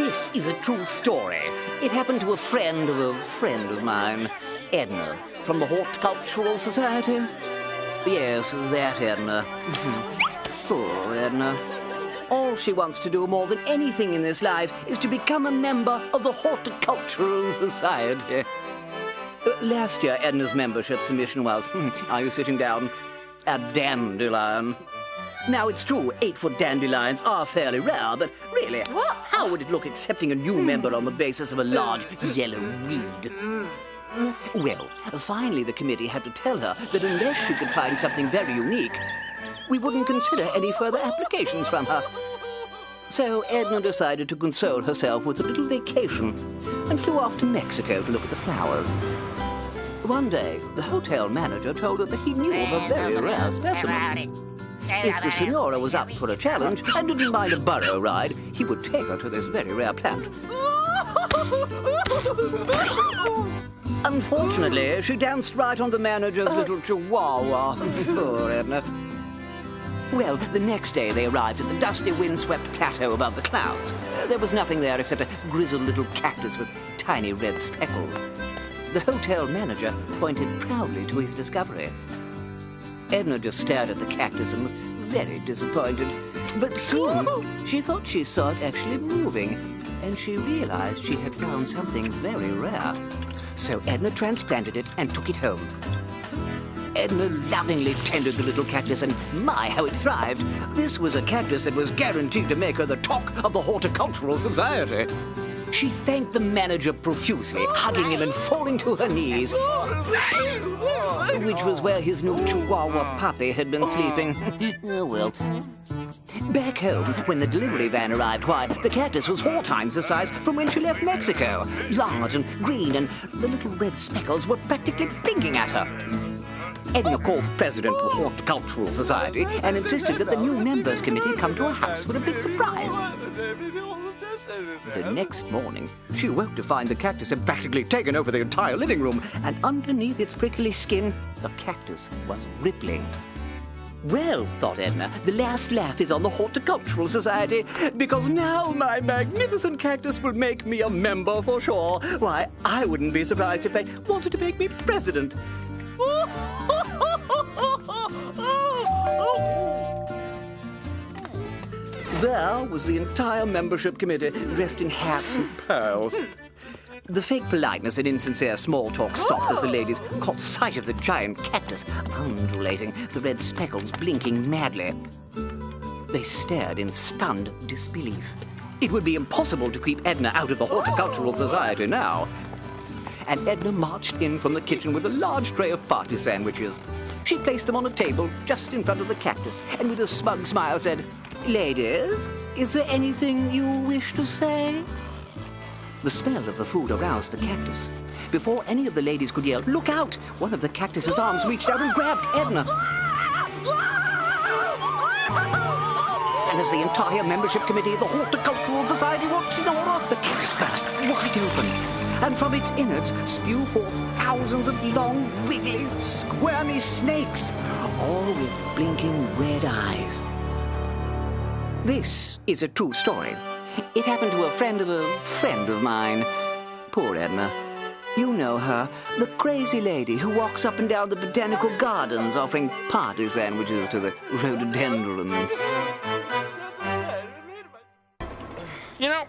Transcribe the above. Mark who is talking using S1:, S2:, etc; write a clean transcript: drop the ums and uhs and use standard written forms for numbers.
S1: This is a true story. It happened to a friend of mine, Edna, from the Horticultural Society. Yes, that Edna. Poor Edna. All she wants to do more than anything in this life is to become a member of the Horticultural Society. Last year, Edna's membership submission was, are you sitting down, a dandelion. Now, it's true, 8-foot dandelions are fairly rare, but really, how would it look accepting a new member on the basis of a large yellow weed? Well, finally the committee had to tell her that unless she could find something very unique, we wouldn't consider any further applications from her. So Edna decided to console herself with a little vacation and flew off to Mexico to look at the flowers. One day, the hotel manager told her that he knew of a very rare specimen. If the Senora was up for a challenge and didn't mind a burro ride, he would take her to this very rare plant. Unfortunately, she danced right on the manager's little chihuahua. Poor Edna. Well, the next day they arrived at the dusty, windswept plateau above the clouds. There was nothing there except a grizzled little cactus with tiny red speckles. The hotel manager pointed proudly to his discovery. Edna just stared at the cactus and was very disappointed. But soon, she thought she saw it actually moving, and she realized she had found something very rare. So Edna transplanted it and took it home. Edna lovingly tended the little cactus, and my, how it thrived. This was a cactus that was guaranteed to make her the talk of the Horticultural Society. She thanked the manager profusely, hugging him and falling to her knees, which was where his new Chihuahua puppy had been sleeping. Oh, well. Back home, when the delivery van arrived, why, the cactus was 4 times the size from when she left Mexico. Large and green, and the little red speckles were practically blinking at her. Edna called the president of the Horticultural Society and insisted that the new members committee come to her house for a big surprise. The next morning, she woke to find the cactus had practically taken over the entire living room, and underneath its prickly skin, the cactus was rippling. Well, thought Edna, the last laugh is on the Horticultural Society, because now my magnificent cactus will make me a member for sure. Why, I wouldn't be surprised if they wanted to make me president. There was the entire membership committee, dressed in hats and pearls. The fake politeness and insincere small talk stopped as the ladies caught sight of the giant cactus undulating, the red speckles blinking madly. They stared in stunned disbelief. It would be impossible to keep Edna out of the Horticultural Society now. And Edna marched in from the kitchen with a large tray of party sandwiches. She placed them on a table just in front of the cactus, and with a smug smile said, "Ladies, is there anything you wish to say?" The smell of the food aroused the cactus. Before any of the ladies could yell, "Look out!" one of the cactus's arms reached out and grabbed Edna. And as the entire membership committee of the Horticultural Society watched in horror, the cactus burst wide open, and from its innards spew forth thousands of long, wiggly, squirmy snakes, all with blinking red eyes. This is a true story. It happened to a friend of mine. Poor Edna. You know her, the crazy lady who walks up and down the botanical gardens offering party sandwiches to the rhododendrons.
S2: You know,